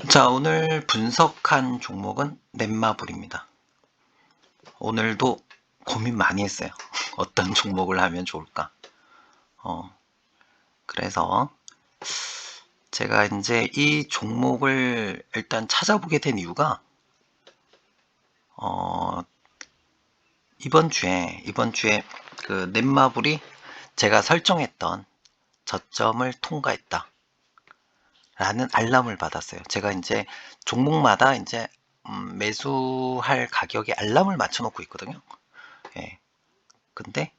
자, 오늘 분석한 종목은 넷마블입니다. 오늘도 고민 많이 했어요. 어떤 종목을 하면 좋을까? 그래서 제가 이제 이 종목을 일단 찾아보게 된 이유가 이번 주에 그 넷마블이 제가 설정했던 저점을 통과했다 라는 알람을 받았어요. 제가 이제 종목마다 이제 매수할 가격에 알람을 맞춰 놓고 있거든요. 예. 근데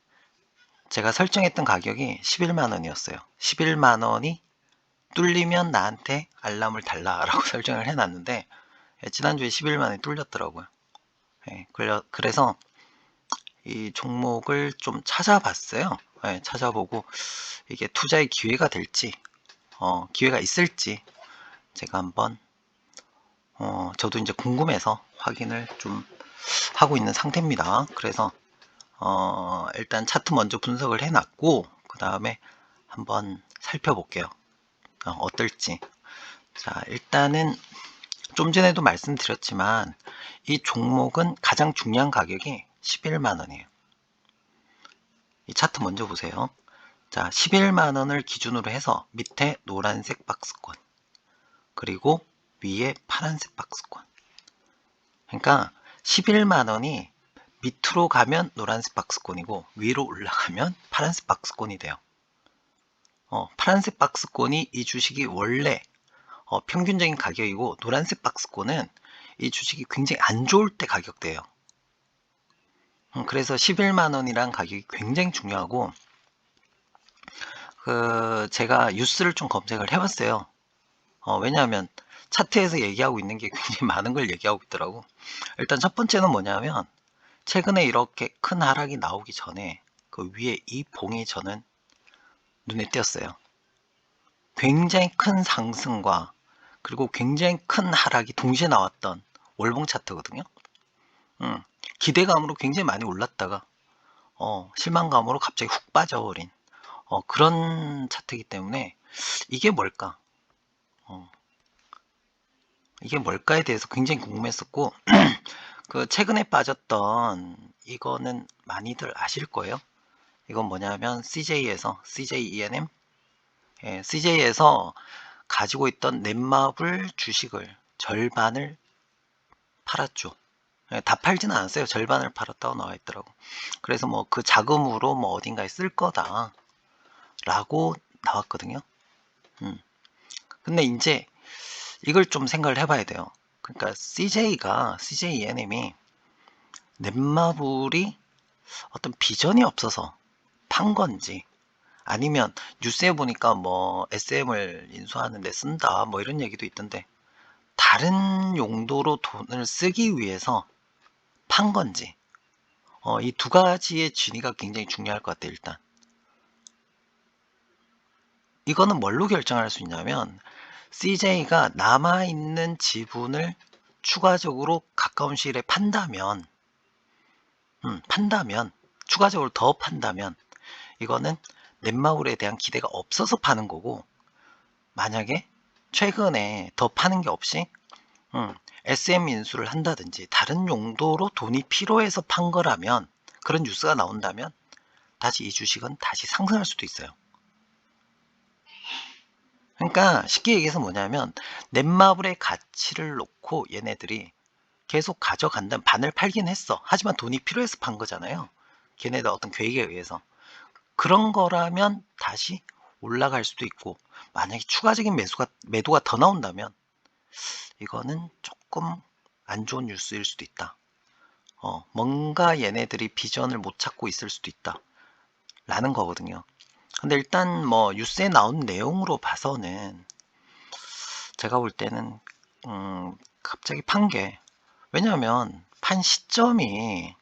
제가 설정했던 가격이 11만 원이었어요. 11만 원이 뚫리면 나한테 알람을 달라라고 설정을 해놨는데 지난주에 11만 원이 뚫렸더라고요. 그래서 이 종목을 좀 찾아봤어요. 찾아보고 이게 투자의 기회가 될지 기회가 있을지 제가 한번 저도 이제 궁금해서 확인을 좀 하고 있는 상태입니다. 그래서 일단 차트 먼저 분석을 해놨고 그 다음에 한번 살펴볼게요. 어떨지. 자, 일단은 좀 전에도 말씀드렸지만 이 종목은 가장 중요한 가격이 11만 원이에요. 이 차트 먼저 보세요. 자, 11만 원을 기준으로 해서 밑에 노란색 박스권 그리고 위에 파란색 박스권. 그러니까 11만 원이 밑으로 가면 노란색 박스권이고 위로 올라가면 파란색 박스권이 돼요. 파란색 박스권이 이 주식이 원래 평균적인 가격이고 노란색 박스권은 이 주식이 굉장히 안 좋을 때 가격대예요. 그래서 11만 원이란 가격이 굉장히 중요하고 제가 뉴스를 좀 검색을 해봤어요. 왜냐하면 차트에서 얘기하고 있는 게 굉장히 많은 걸 얘기하고 있더라고. 일단 첫 번째는 뭐냐면 최근에 이렇게 큰 하락이 나오기 전에 그 위에 이 봉이 저는 눈에 띄었어요. 굉장히 큰 상승과 그리고 굉장히 큰 하락이 동시에 나왔던 월봉 차트거든요. 기대감으로 굉장히 많이 올랐다가 실망감으로 갑자기 훅 빠져버린 그런 차트이기 때문에 이게 뭘까? 이게 뭘까에 대해서 굉장히 궁금했었고 그 최근에 빠졌던 이거는 많이들 아실 거예요. 이건 뭐냐면 CJ ENM CJ에서 가지고 있던 넷마블 주식을 절반을 팔았죠. 다 팔지는 않았어요. 절반을 팔았다고 나와 있더라고. 그래서 뭐 그 자금으로 뭐 어딘가에 쓸 거다 라고 나왔거든요. 근데 이제 이걸 좀 생각을 해봐야 돼요. 그러니까 CJ ENM이 넷마블이 어떤 비전이 없어서 판 건지 아니면 뉴스에 보니까 뭐 SM을 인수하는데 쓴다 뭐 이런 얘기도 있던데 다른 용도로 돈을 쓰기 위해서 판 건지 이 두 가지의 진위가 굉장히 중요할 것 같아요. 일단 이거는 뭘로 결정할 수 있냐면 CJ가 남아있는 지분을 추가적으로 가까운 시일에 판다면 추가적으로 더 판다면 이거는 넷마블에 대한 기대가 없어서 파는 거고 만약에 최근에 더 파는 게 없이 SM 인수를 한다든지 다른 용도로 돈이 필요해서 판 거라면 그런 뉴스가 나온다면 다시 이 주식은 다시 상승할 수도 있어요. 그러니까 쉽게 얘기해서 뭐냐면 넷마블의 가치를 놓고 얘네들이 계속 가져간다면 반을 팔긴 했어. 하지만 돈이 필요해서 판 거잖아요. 걔네들 어떤 계획에 의해서. 그런 거라면 다시 올라갈 수도 있고 만약에 추가적인 매도가 더 나온다면 이거는 조금 안 좋은 뉴스일 수도 있다. 뭔가 얘네들이 비전을 못 찾고 있을 수도 있다. 라는 거거든요. 근데 일단 뭐 뉴스에 나온 내용으로 봐서는 제가 볼 때는 갑자기 판 게 왜냐하면 판 시점이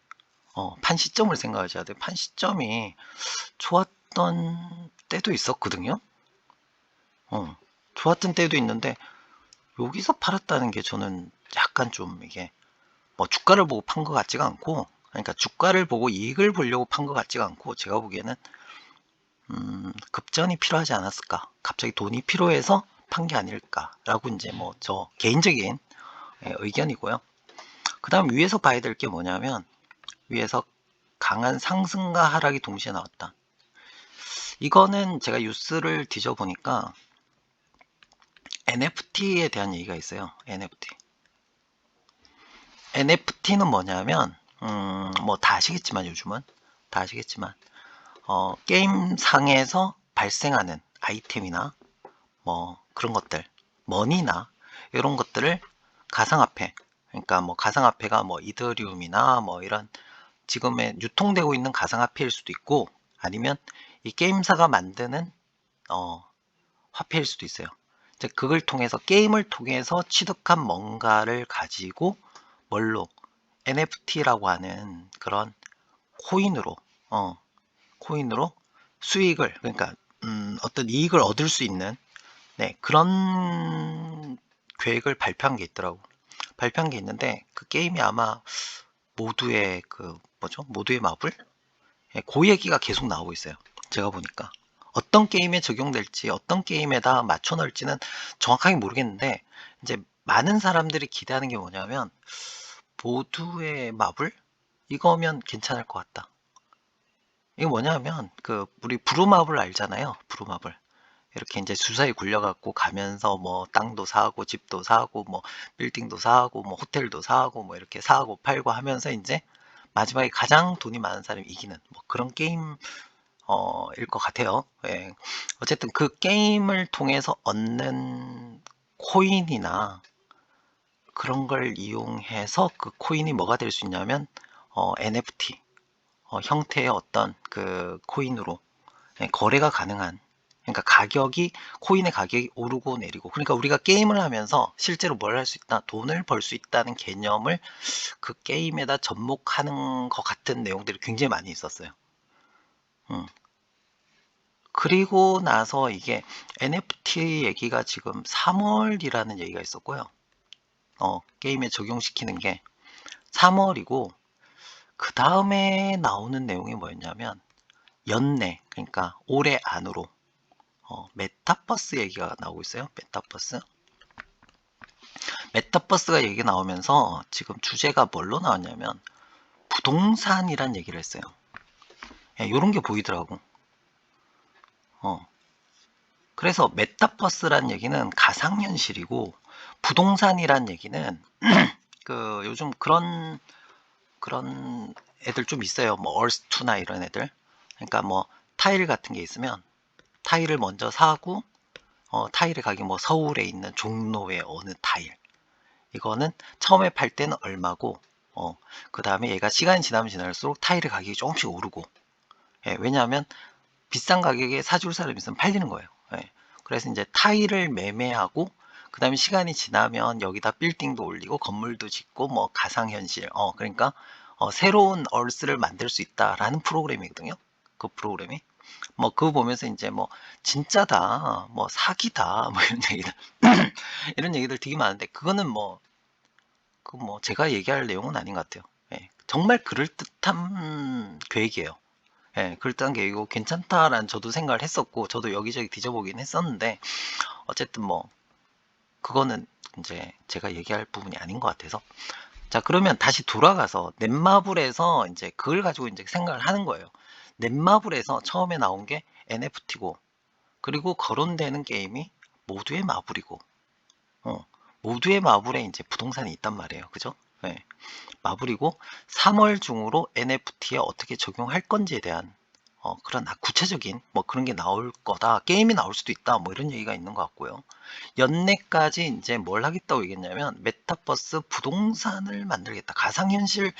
판 시점을 생각하셔야 돼요. 판 시점이 좋았던 때도 있었거든요. 좋았던 때도 있는데 여기서 팔았다는 게 저는 약간 좀 이게 뭐 주가를 보고 판 것 같지가 않고 그러니까 주가를 보고 이익을 보려고 판 것 같지가 않고 제가 보기에는 급전이 필요하지 않았을까? 갑자기 돈이 필요해서 판 게 아닐까라고 이제 뭐 저 개인적인 의견이고요. 그 다음 위에서 봐야 될 게 뭐냐면 위에서 강한 상승과 하락이 동시에 나왔다. 이거는 제가 뉴스를 뒤져보니까 NFT에 대한 얘기가 있어요. NFT는 뭐냐면 뭐 다 아시겠지만 요즘은 다 아시겠지만 게임상에서 발생하는 아이템이나 뭐 그런 것들, 머니나 이런 것들을 가상화폐, 그러니까 뭐 가상화폐가 뭐 이더리움이나 뭐 이런 지금에 유통되고 있는 가상화폐일 수도 있고 아니면 이 게임사가 만드는 화폐일 수도 있어요. 이제 그걸 통해서 게임을 통해서 취득한 뭔가를 가지고 뭘로 NFT라고 하는 그런 코인으로 어, 코인으로 수익을 그러니까 어떤 이익을 얻을 수 있는 그런 계획을 발표한 게 있더라고. 발표한 게 있는데 그 게임이 아마 모두의 그 뭐죠? 모두의 마블? 그 얘기가 계속 나오고 있어요. 제가 보니까 어떤 게임에 적용될지 어떤 게임에다 맞춰 넣을지는 정확하게 모르겠는데 이제 많은 사람들이 기대하는 게 뭐냐면 모두의 마블? 이거면 괜찮을 것 같다. 이게 뭐냐면 그 우리 브루마블 알잖아요. 브루마블. 이렇게 이제 주사위 굴려갖고 가면서 뭐 땅도 사고 집도 사고 뭐 빌딩도 사고 뭐 호텔도 사고 뭐 이렇게 사고 팔고 하면서 이제 마지막에 가장 돈이 많은 사람이 이기는 뭐 그런 게임 일 것 같아요. 예. 어쨌든 그 게임을 통해서 얻는 코인이나 그런 걸 이용해서 그 코인이 뭐가 될 수 있냐면 NFT 형태의 어떤 그 코인으로 거래가 가능한 그러니까 가격이 코인의 가격이 오르고 내리고 그러니까 우리가 게임을 하면서 실제로 뭘 할 수 있다 돈을 벌 수 있다는 개념을 그 게임에다 접목하는 것 같은 내용들이 굉장히 많이 있었어요. 음. 그리고 나서 이게 NFT 얘기가 지금 3월이라는 얘기가 있었고요. 게임에 적용시키는 게 3월이고 그 다음에 나오는 내용이 뭐였냐면 연내 그러니까 올해 안으로 메타버스 얘기가 나오고 있어요. 메타버스가 얘기 나오면서 지금 주제가 뭘로 나왔냐면 부동산이란 얘기를 했어요. 이런 게 보이더라고. 어, 그래서 메타버스란 얘기는 가상현실이고 부동산이란 얘기는 그 요즘 그런 애들 좀 있어요. 뭐 얼스투나 이런 애들. 그러니까 뭐 타일 같은 게 있으면 타일을 먼저 사고 타일의 가격이 뭐 서울에 있는 종로의 어느 타일. 이거는 처음에 팔 때는 얼마고 그 다음에 얘가 시간이 지나면 지날수록 타일의 가격이 조금씩 오르고 왜냐하면 비싼 가격에 사줄 사람이 있으면 팔리는 거예요. 그래서 이제 타일을 매매하고 그 다음에 시간이 지나면 여기다 빌딩도 올리고 건물도 짓고 뭐 가상현실 그러니까 새로운 얼스를 만들 수 있다라는 프로그램이거든요. 그 프로그램이 뭐 그거 보면서 이제 뭐 진짜다 뭐 사기다 뭐 이런 얘기들 이런 얘기들 되게 많은데 그거는 뭐 그 뭐 제가 얘기할 내용은 아닌 것 같아요. 정말 그럴듯한 계획이에요. 그럴듯한 계획이고 괜찮다라는 저도 생각을 했었고 저도 여기저기 뒤져보긴 했었는데 어쨌든 뭐 그거는 이제 제가 얘기할 부분이 아닌 것 같아서 자 그러면 다시 돌아가서 넷마블에서 이제 그걸 가지고 이제 생각을 하는 거예요. 넷마블에서 처음에 나온 게 NFT고 그리고 거론되는 게임이 모두의 마블이고 모두의 마블에 이제 부동산이 있단 말이에요. 그죠? 마블이고 3월 중으로 NFT에 어떻게 적용할 건지에 대한 그런 구체적인 뭐 그런 게 나올 거다. 게임이 나올 수도 있다. 뭐 이런 얘기가 있는 것 같고요. 연내까지 이제 뭘 하겠다고 얘기했냐면 메타버스 부동산을 만들겠다. 가상현실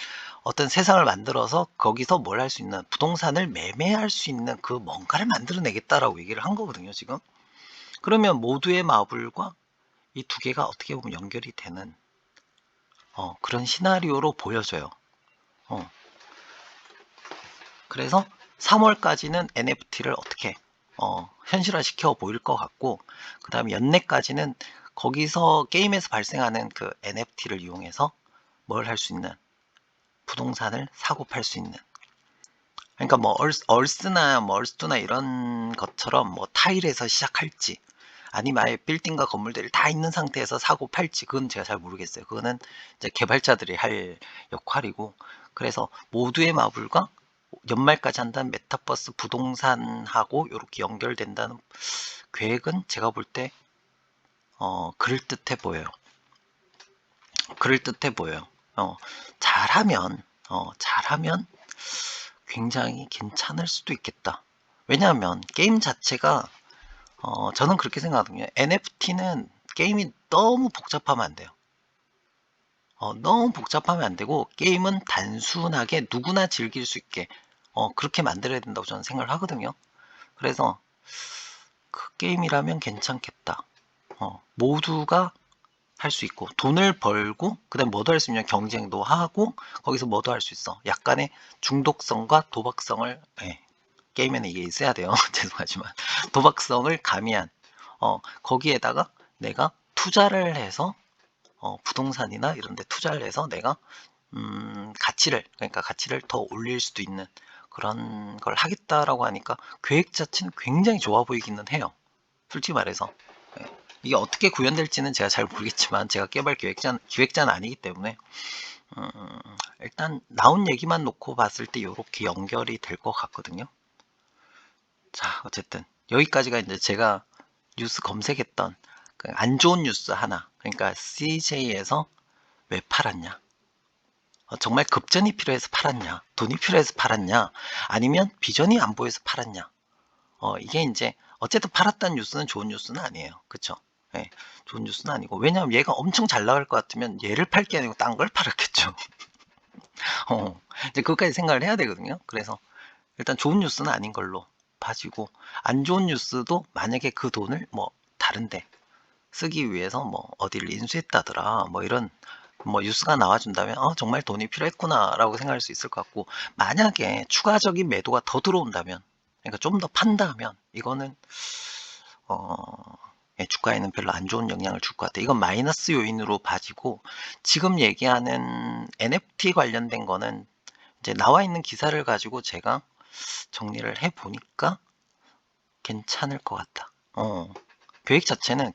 어떤 세상을 만들어서 거기서 뭘 할 수 있는 부동산을 매매할 수 있는 그 뭔가를 만들어내겠다라고 얘기를 한 거거든요. 지금. 그러면 모두의 마블과 이 두 개가 어떻게 보면 연결이 되는 그런 시나리오로 보여져요. 어, 그래서 3월까지는 NFT를 어떻게 현실화시켜 보일 것 같고 그 다음에 연내까지는 거기서 게임에서 발생하는 그 NFT를 이용해서 뭘 할 수 있는 부동산을 사고 팔 수 있는 그러니까 뭐 얼스나 뭐 얼스투나 이런 것처럼 뭐 타일에서 시작할지 아니면 아예 빌딩과 건물들이 다 있는 상태에서 사고 팔지 그건 제가 잘 모르겠어요. 그거는 이제 개발자들이 할 역할이고 그래서 모두의 마블과 연말까지 한다는 메타버스 부동산하고 이렇게 연결된다는 계획은 제가 볼 때 그럴듯해 보여요. 그럴듯해 보여요. 어, 잘하면 잘하면 굉장히 괜찮을 수도 있겠다. 왜냐하면 게임 자체가 저는 그렇게 생각하거든요. NFT는 게임이 너무 복잡하면 안 돼요. 너무 복잡하면 안 되고 게임은 단순하게 누구나 즐길 수 있게 그렇게 만들어야 된다고 저는 생각을 하거든요. 그래서 그 게임이라면 괜찮겠다. 모두가 할 수 있고 돈을 벌고 그다음 뭐도 할 수 있냐 경쟁도 하고 거기서 뭐도 할 수 있어. 약간의 중독성과 도박성을 게임에는 이게 있어야 돼요. 죄송하지만 도박성을 가미한 거기에다가 내가 투자를 해서 부동산이나 이런 데 투자를 해서 내가 그러니까 가치를 더 올릴 수도 있는 그런 걸 하겠다라고 하니까 계획 자체는 굉장히 좋아 보이기는 해요. 솔직히 말해서. 예. 이게 어떻게 구현될지는 제가 잘 모르겠지만 제가 개발 기획자는 아니기 때문에 음, 일단 나온 얘기만 놓고 봤을 때 이렇게 연결이 될 것 같거든요. 자, 어쨌든 여기까지가 이제 제가 뉴스 검색했던 그 안 좋은 뉴스 하나. 그러니까 CJ에서 왜 팔았냐? 정말 급전이 필요해서 팔았냐? 돈이 필요해서 팔았냐? 아니면 비전이 안 보여서 팔았냐? 이게 이제 어쨌든 팔았다는 뉴스는 좋은 뉴스는 아니에요. 그쵸? 예, 좋은 뉴스는 아니고 왜냐하면 얘가 엄청 잘 나갈 것 같으면 얘를 팔 게 아니고 딴 걸 팔았겠죠. 이제 그것까지 생각을 해야 되거든요. 그래서 일단 좋은 뉴스는 아닌 걸로 봐지고 안 좋은 뉴스도 만약에 그 돈을 뭐 다른데 쓰기 위해서 뭐 어디를 인수했다더라 뭐 이런 뭐 뉴스가 나와준다면 정말 돈이 필요했구나 라고 생각할 수 있을 것 같고 만약에 추가적인 매도가 더 들어온다면 그러니까 좀 더 판다면 이거는 주가에는 별로 안 좋은 영향을 줄 것 같아요. 이건 마이너스 요인으로 봐지고 지금 얘기하는 NFT 관련된 거는 이제 나와 있는 기사를 가지고 제가 정리를 해 보니까 괜찮을 것 같다. 계획 자체는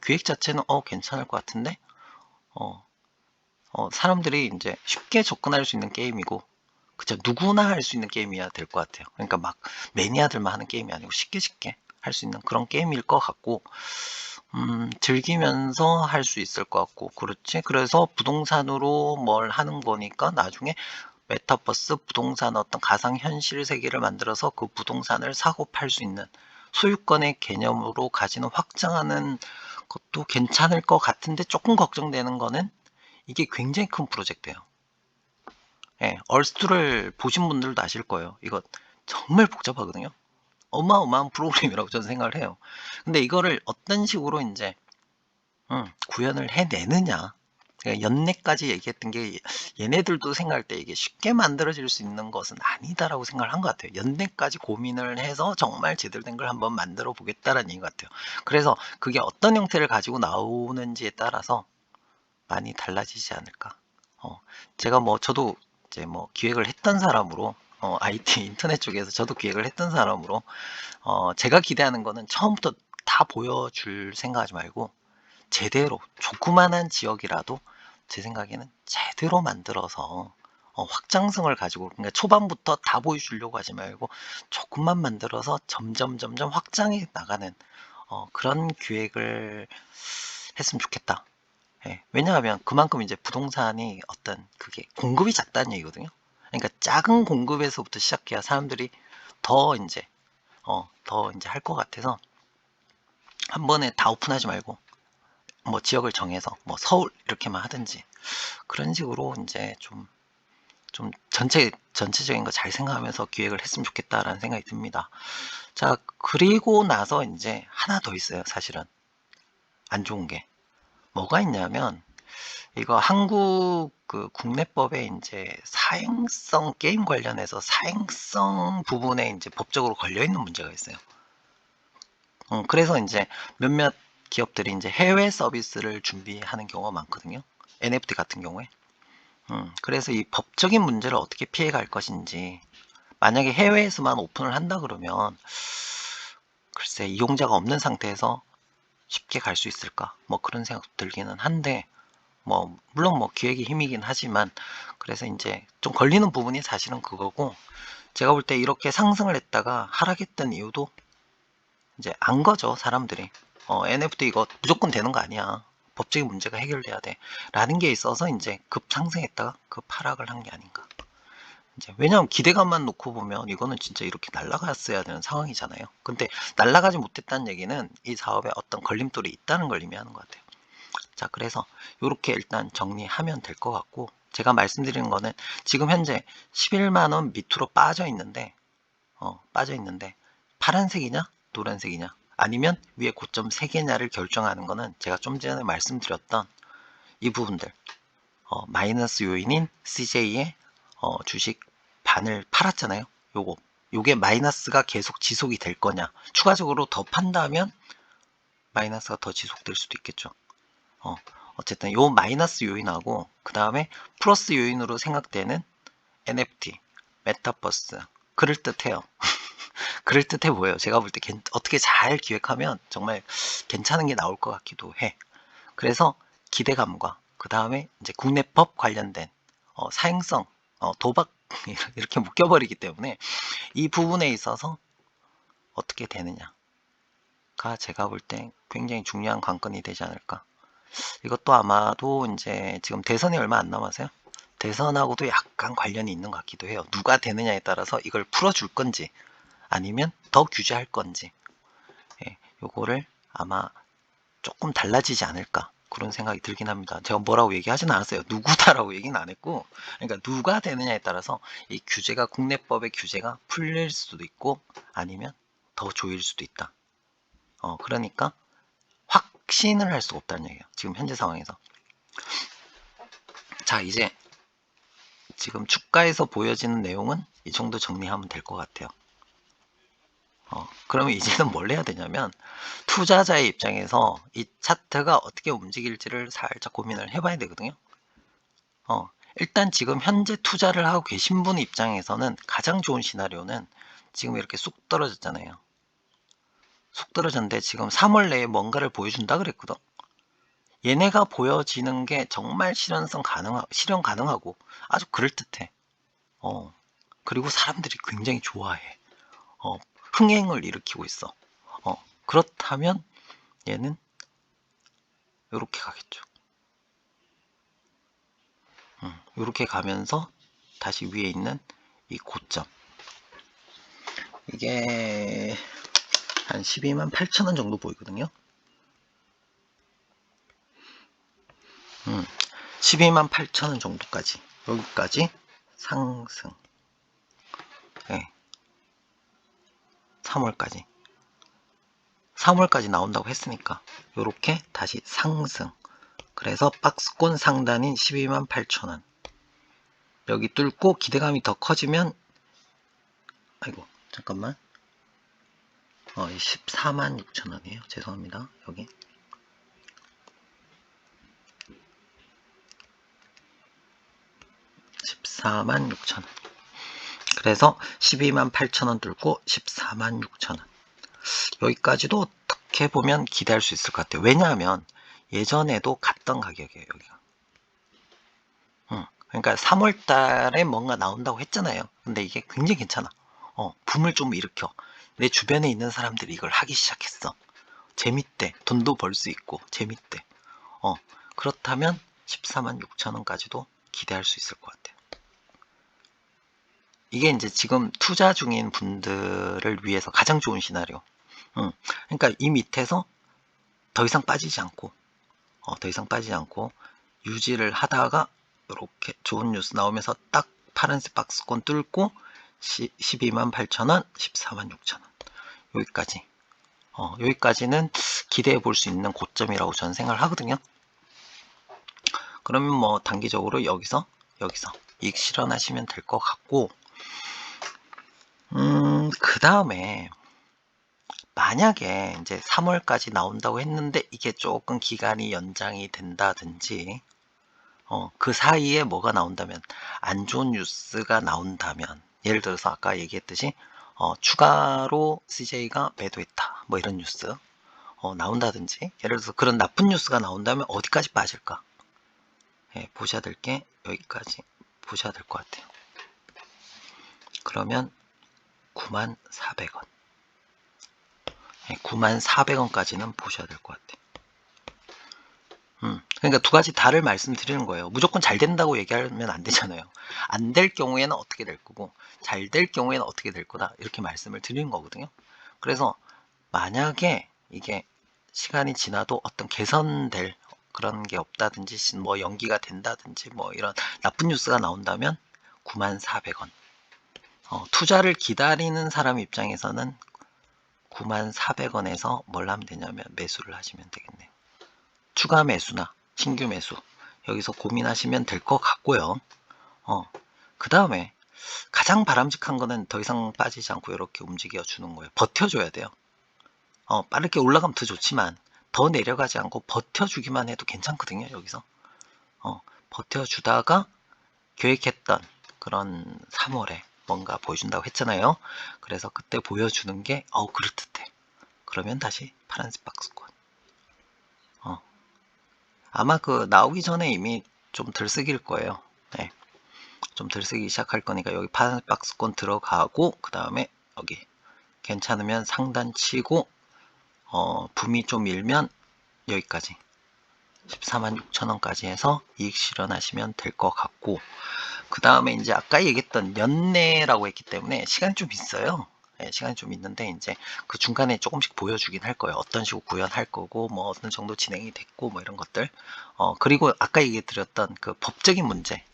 괜찮을 것 같은데 어, 사람들이 이제 쉽게 접근할 수 있는 게임이고 그쵸 누구나 할 수 있는 게임이어야 될 것 같아요. 그러니까 막 매니아들만 하는 게임이 아니고 쉽게 할 수 있는 그런 게임일 것 같고 즐기면서 할 수 있을 것 같고 그렇지 그래서 부동산으로 뭘 하는 거니까 나중에 메타버스 부동산 어떤 가상현실 세계를 만들어서 그 부동산을 사고 팔 수 있는 소유권의 개념으로 가지는 확장하는 것도 괜찮을 것 같은데 조금 걱정되는 거는 이게 굉장히 큰 프로젝트예요. 예, 얼스투를 보신 분들도 아실 거예요. 이거 정말 복잡하거든요. 어마어마한 프로그램이라고 저는 생각을 해요. 근데 이거를 어떤 식으로 이제 구현을 해내느냐. 그러니까 연내까지 얘기했던 게 얘네들도 생각할 때 이게 쉽게 만들어질 수 있는 것은 아니다라고 생각을 한 것 같아요. 연내까지 고민을 해서 정말 제대로 된 걸 한번 만들어 보겠다라는 얘기인 것 같아요. 그래서 그게 어떤 형태를 가지고 나오는지에 따라서 많이 달라지지 않을까. 제가 뭐 저도 이제 뭐 기획을 했던 사람으로 IT 인터넷 쪽에서 저도 기획을 했던 사람으로 제가 기대하는 거는 처음부터 다 보여줄 생각하지 말고 제대로 조그만한 지역이라도 제 생각에는 제대로 만들어서 확장성을 가지고 그러니까 초반부터 다 보여주려고 하지 말고 조금만 만들어서 점점 확장해 나가는 그런 기획을 했으면 좋겠다. 예, 왜냐하면 그만큼 이제 부동산이 어떤 그게 공급이 작다는 얘기거든요. 그러니까 작은 공급에서부터 시작해야 사람들이 더 이제 더 이제 할 것 같아서 한 번에 다 오픈하지 말고 뭐 지역을 정해서 뭐 서울 이렇게만 하든지 그런 식으로 이제 좀 전체적인 거 잘 생각하면서 기획을 했으면 좋겠다라는 생각이 듭니다. 자, 그리고 나서 이제 하나 더 있어요. 사실은 안 좋은 게 뭐가 있냐면 이거 한국 그 국내법에 이제 사행성 게임 관련해서 사행성 부분에 이제 법적으로 걸려 있는 문제가 있어요. 그래서 이제 몇몇 기업들이 이제 해외 서비스를 준비하는 경우가 많거든요. NFT 같은 경우에. 그래서 이 법적인 문제를 어떻게 피해갈 것인지 만약에 해외에서만 오픈을 한다 그러면 글쎄 이용자가 없는 상태에서 쉽게 갈 수 있을까? 뭐 그런 생각도 들기는 한데 뭐 물론 뭐 기획의 힘이긴 하지만 그래서 이제 좀 걸리는 부분이 사실은 그거고 제가 볼 때 이렇게 상승을 했다가 하락했던 이유도 이제 안 거죠 사람들이 NFT 이거 무조건 되는 거 아니야 법적인 문제가 해결돼야 돼 라는 게 있어서 이제 급 상승했다가 급 하락을 한 게 아닌가 이제 왜냐하면 기대감만 놓고 보면 이거는 진짜 이렇게 날아갔어야 되는 상황이잖아요 근데 날아가지 못했다는 얘기는 이 사업에 어떤 걸림돌이 있다는 걸 의미하는 것 같아요 자 그래서 이렇게 일단 정리하면 될 것 같고 제가 말씀드리는 거는 지금 현재 11만원 밑으로 빠져 있는데 파란색이냐 노란색이냐 아니면 위에 고점 3개냐를 결정하는 거는 제가 좀 전에 말씀드렸던 이 부분들 마이너스 요인인 CJ의 주식 반을 팔았잖아요 요게 마이너스가 계속 지속이 될 거냐 추가적으로 더 판다면 마이너스가 더 지속될 수도 있겠죠 어쨌든 요 마이너스 요인하고 그 다음에 플러스 요인으로 생각되는 NFT 메타버스 그럴듯해요 그럴듯해 보여요 제가 볼 때 어떻게 잘 기획하면 정말 괜찮은 게 나올 것 같기도 해 그래서 기대감과 그 다음에 이제 국내법 관련된 사행성 도박 이렇게 묶여버리기 때문에 이 부분에 있어서 어떻게 되느냐가 제가 볼 때 굉장히 중요한 관건이 되지 않을까 이것도 아마도 이제 지금 대선이 얼마 안 남아서요 대선하고도 약간 관련이 있는 것 같기도 해요 누가 되느냐에 따라서 이걸 풀어줄 건지 아니면 더 규제할 건지 요거를 아마 조금 달라지지 않을까 그런 생각이 들긴 합니다 제가 뭐라고 얘기하진 않았어요 누구다라고 얘기는 안 했고 그러니까 누가 되느냐에 따라서 이 규제가 국내법의 규제가 풀릴 수도 있고 아니면 더 조일 수도 있다 그러니까 확신을 할 수가 없다는 얘기예요 지금 현재 상황에서 자 이제 지금 주가에서 보여지는 내용은 이 정도 정리하면 될 것 같아요 그러면 이제는 뭘 해야 되냐면 투자자의 입장에서 이 차트가 어떻게 움직일지를 살짝 고민을 해봐야 되거든요 일단 지금 현재 투자를 하고 계신 분 입장에서는 가장 좋은 시나리오는 지금 이렇게 쑥 떨어졌잖아요 쑥 떨어졌는데 지금 3월 내에 뭔가를 보여준다 그랬거든 얘네가 보여지는 게 정말 실현 가능하고 아주 그럴듯해 그리고 사람들이 굉장히 좋아해 흥행을 일으키고 있어 그렇다면 얘는 이렇게 가겠죠 이렇게 가면서 다시 위에 있는 이 고점 이게 한 12만 8천원 정도 보이거든요 12만 8천원 정도까지 여기까지 상승 3월까지 나온다고 했으니까 이렇게 다시 상승 그래서 박스권 상단인 12만 8천원 여기 뚫고 기대감이 더 커지면 아이고 잠깐만 14만 6천원이에요 죄송합니다 여기 14만 6천원 그래서 12만 8천원 뚫고 14만 6천원 여기까지도 어떻게 보면 기대할 수 있을 것 같아요 왜냐하면 예전에도 갔던 가격이에요 여기가 그러니까 3월 달에 뭔가 나온다고 했잖아요 근데 이게 굉장히 괜찮아 붐을 좀 일으켜 내 주변에 있는 사람들이 이걸 하기 시작했어 재밌대 돈도 벌 수 있고 재밌대 그렇다면 14만 6천원까지도 기대할 수 있을 것 같아요 이게 이제 지금 투자 중인 분들을 위해서 가장 좋은 시나리오 그러니까 이 밑에서 더 이상 빠지지 않고 유지를 하다가 이렇게 좋은 뉴스 나오면서 딱 파란색 박스권 뚫고 12만 8천원 14만 6천원 여기까지는 기대해 볼 수 있는 고점이라고 저는 생각을 하거든요 그러면 뭐 단기적으로 여기서 이익 실현하시면 될 것 같고 그 다음에 만약에 이제 3월까지 나온다고 했는데 이게 조금 기간이 연장이 된다든지 그 사이에 뭐가 나온다면 안 좋은 뉴스가 나온다면 예를 들어서 아까 얘기했듯이 추가로 CJ가 매도했다 뭐 이런 뉴스 나온다든지, 예를 들어서 그런 나쁜 뉴스가 나온다면 어디까지 빠질까? 예, 보셔야 될 게 여기까지 보셔야 될 것 같아요. 그러면 94,000원, 94,000원까지는 보셔야 될 것 같아요. 그러니까 두 가지 다를 말씀드리는 거예요. 무조건 잘 된다고 얘기하면 안 되잖아요. 안 될 경우에는 어떻게 될 거고, 잘 될 경우에는 어떻게 될 거다, 이렇게 말씀을 드리는 거거든요. 그래서 만약에 이게 시간이 지나도 어떤 개선될 그런 게 없다든지, 뭐 연기가 된다든지, 뭐 이런 나쁜 뉴스가 나온다면 94,000원. 투자를 기다리는 사람 입장에서는 94,000원에서 뭘 하면 되냐면 매수를 하시면 되겠네요. 추가 매수나 신규 매수, 여기서 고민하시면 될 것 같고요. 그 다음에 가장 바람직한 거는 더 이상 빠지지 않고 이렇게 움직여 주는 거예요. 버텨줘야 돼요. 빠르게 올라가면 더 좋지만 더 내려가지 않고 버텨주기만 해도 괜찮거든요. 여기서 버텨주다가 계획했던 그런 3월에 뭔가 보여준다고 했잖아요. 그래서 그때 보여주는 게 그럴듯해. 그러면 다시 파란색 박스권. 아마 그 나오기 전에 이미 좀 들쓰기일 거예요. 네. 좀 들쓰기 시작할 거니까 여기 파란색 박스권 들어가고, 그 다음에 여기 괜찮으면 상단 치고 붐이 좀 밀면 여기까지 146,000원까지 해서 이익 실현하시면 될 것 같고, 그 다음에 이제 아까 얘기했던 연내라고 했기 때문에 시간이 좀 있어요. 네, 시간이 좀 있는데 이제 그 중간에 조금씩 보여주긴 할 거예요. 어떤 식으로 구현할 거고, 뭐 어느 정도 진행이 됐고, 뭐 이런 것들. 그리고 아까 얘기 드렸던 그 법적인 문제,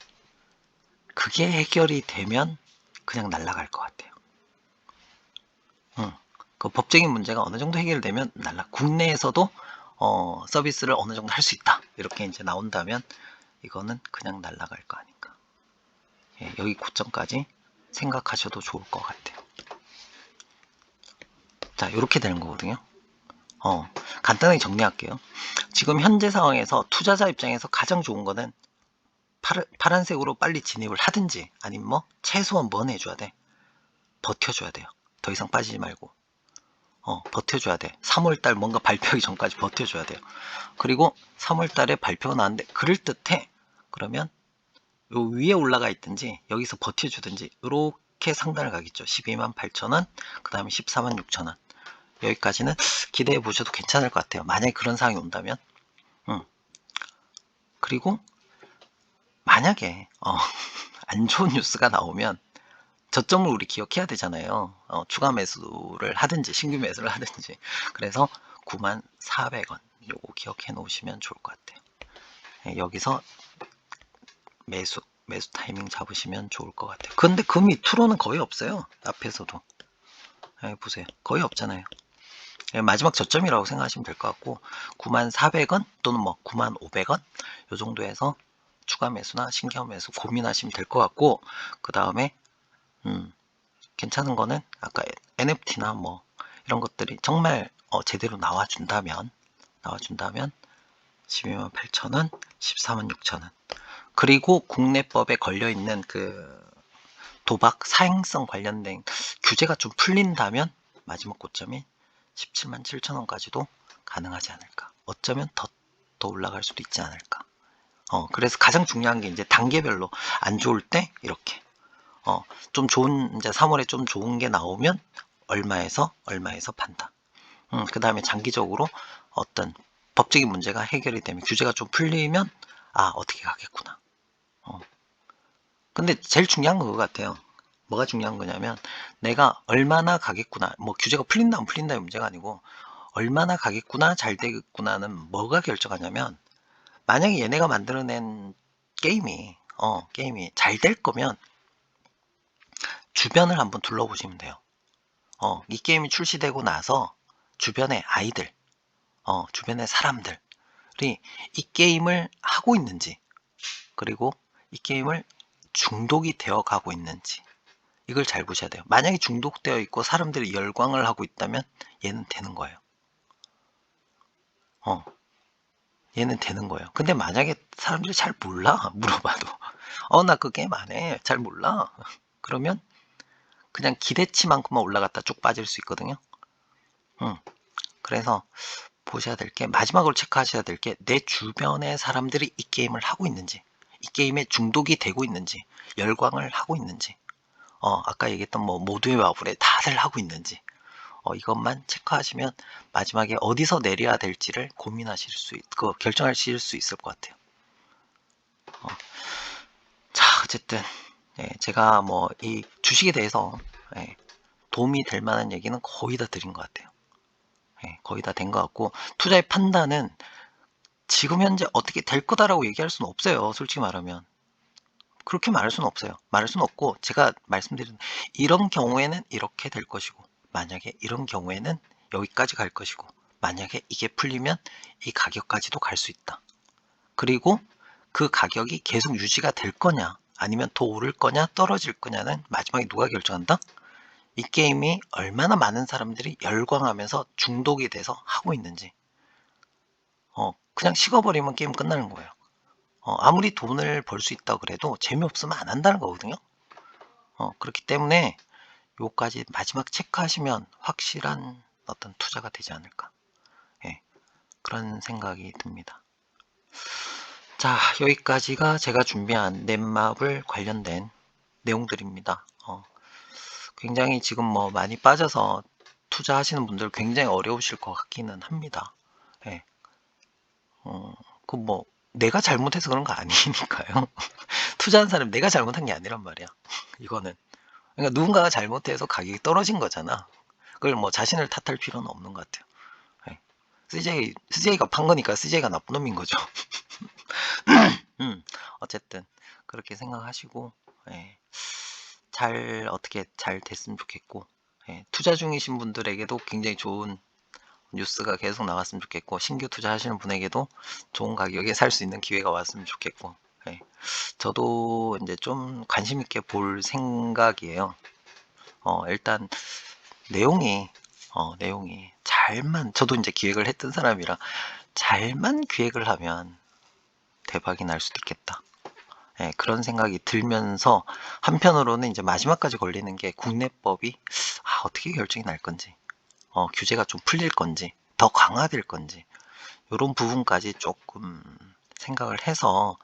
그게 해결이 되면 그냥 날아갈 것 같아요. 그 법적인 문제가 어느 정도 해결되면 국내에서도 서비스를 어느 정도 할 수 있다, 이렇게 이제 나온다면 이거는 그냥 날아갈 거 아닌가. 예, 여기 고점까지 생각하셔도 좋을 것 같아요. 자, 이렇게 되는 거거든요. 간단하게 정리할게요. 지금 현재 상황에서 투자자 입장에서 가장 좋은 거는 파란색으로 빨리 진입을 하든지, 아니면 뭐 최소한 뭐 해줘야 돼? 버텨줘야 돼요. 더 이상 빠지지 말고 버텨줘야 돼. 3월달 뭔가 발표하기 전까지 버텨줘야 돼요. 그리고 3월달에 발표가 나왔는데 그럴듯해. 그러면 요 위에 올라가 있든지 여기서 버텨주든지 이렇게 상단을 가겠죠. 128,000원, 그 다음에 146,000원. 여기까지는 기대해 보셔도 괜찮을 것 같아요. 만약에 그런 상황이 온다면. 그리고 만약에 안 좋은 뉴스가 나오면 저점을 우리 기억해야 되잖아요. 추가 매수를 하든지 신규 매수를 하든지. 그래서 94,000원 요거 기억해 놓으시면 좋을 것 같아요. 네, 여기서 매수 타이밍 잡으시면 좋을 것 같아요. 근데 그 밑으로는 거의 없어요. 앞에서도. 네, 보세요. 거의 없잖아요. 네, 마지막 저점이라고 생각하시면 될 것 같고, 94,000원 또는 뭐 95,000원 요 정도에서 추가 매수나 신규 매수 고민하시면 될 것 같고, 그 다음에 괜찮은 거는 아까 NFT나 뭐 이런 것들이 정말 제대로 나와준다면 128,000원, 146,000원. 그리고 국내법에 걸려있는 그 도박 사행성 관련된 규제가 좀 풀린다면 마지막 고점이 177,000원까지도 가능하지 않을까. 어쩌면 더 올라갈 수도 있지 않을까. 그래서 가장 중요한 게 이제 단계별로 안 좋을 때 이렇게 좀 좋은, 이제 3월에 좀 좋은 게 나오면 얼마에서 판다. 그 다음에 장기적으로 어떤 법적인 문제가 해결이 되면, 규제가 좀 풀리면 어떻게 가겠구나. 근데 제일 중요한 거 그거 같아요. 뭐가 중요한 거냐면 내가 얼마나 가겠구나, 뭐 규제가 풀린다 안 풀린다의 문제가 아니고 얼마나 가겠구나 잘 되겠구나는 뭐가 결정하냐면, 만약에 얘네가 만들어낸 게임이 잘 될 거면 주변을 한번 둘러보시면 돼요. 이 게임이 출시되고 나서 주변의 아이들, 주변의 사람들이 이 게임을 하고 있는지, 그리고 이 게임을 중독이 되어 가고 있는지, 이걸 잘 보셔야 돼요. 만약에 중독되어 있고 사람들이 열광을 하고 있다면 얘는 되는 거예요. 얘는 되는 거예요. 근데 만약에 사람들이 잘 몰라, 물어봐도 나 그 게임 안 해, 잘 몰라, 그러면 그냥 기대치만큼만 올라갔다 쭉 빠질 수 있거든요. 그래서 보셔야 될 게, 마지막으로 체크하셔야 될 게, 내 주변의 사람들이 이 게임을 하고 있는지, 이 게임에 중독이 되고 있는지, 열광을 하고 있는지, 아까 얘기했던 뭐 모두의 마블에 다들 하고 있는지, 이것만 체크하시면 마지막에 어디서 내려야 될지를 고민하실 수 결정하실 수 있을 것 같아요. 자, 어쨌든 제가 뭐 이 주식에 대해서 도움이 될 만한 얘기는 거의 다 드린 것 같아요. 거의 다 된 것 같고, 투자의 판단은 지금 현재 어떻게 될 거다라고 얘기할 수는 없어요. 솔직히 말하면 그렇게 말할 수는 없어요. 말할 수는 없고, 제가 말씀드린 이런 경우에는 이렇게 될 것이고, 만약에 이런 경우에는 여기까지 갈 것이고, 만약에 이게 풀리면 이 가격까지도 갈 수 있다. 그리고 그 가격이 계속 유지가 될 거냐, 아니면 더 오를 거냐 떨어질 거냐는 마지막에 누가 결정한다? 이 게임이 얼마나 많은 사람들이 열광하면서 중독이 돼서 하고 있는지. 그냥 식어버리면 게임 끝나는 거예요. 아무리 돈을 벌 수 있다 그래도 재미없으면 안 한다는 거거든요. 그렇기 때문에 요까지 마지막 체크하시면 확실한 어떤 투자가 되지 않을까. 그런 생각이 듭니다. 자, 여기까지가 제가 준비한 넷마블 관련된 내용들입니다. 굉장히 지금 뭐 많이 빠져서 투자하시는 분들 굉장히 어려우실 것 같기는 합니다. 그 뭐 내가 잘못해서 그런 거 아니니까요. 투자한 사람 내가 잘못한 게 아니란 말이야. 이거는 그러니까 누군가가 잘못해서 가격이 떨어진 거잖아. 그걸 뭐 자신을 탓할 필요는 없는 것 같아요. CJ가 판 거니까 CJ가 나쁜 놈인 거죠. 어쨌든 그렇게 생각하시고 어떻게 잘 됐으면 좋겠고, 투자 중이신 분들에게도 굉장히 좋은 뉴스가 계속 나왔으면 좋겠고, 신규 투자하시는 분에게도 좋은 가격에 살 수 있는 기회가 왔으면 좋겠고, 저도 이제 좀 관심 있게 볼 생각이에요. 일단 내용이 잘만, 저도 이제 기획을 했던 사람이라 잘만 기획을 하면 대박이 날 수도 있겠다. 그런 생각이 들면서, 한편으로는 이제 마지막까지 걸리는 게 국내법이 어떻게 결정이 날 건지, 규제가 좀 풀릴 건지, 더 강화될 건지, 이런 부분까지 조금 생각을 해서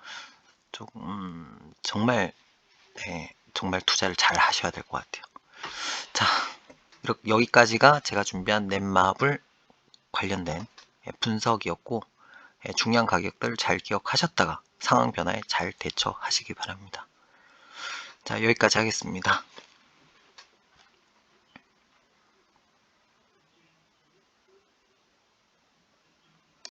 조금 정말 투자를 잘 하셔야 될 것 같아요. 자, 여기까지가 제가 준비한 넷마블 관련된 분석이었고, 중요한 가격들 잘 기억하셨다가 상황 변화에 잘 대처하시기 바랍니다. 자, 여기까지 하겠습니다.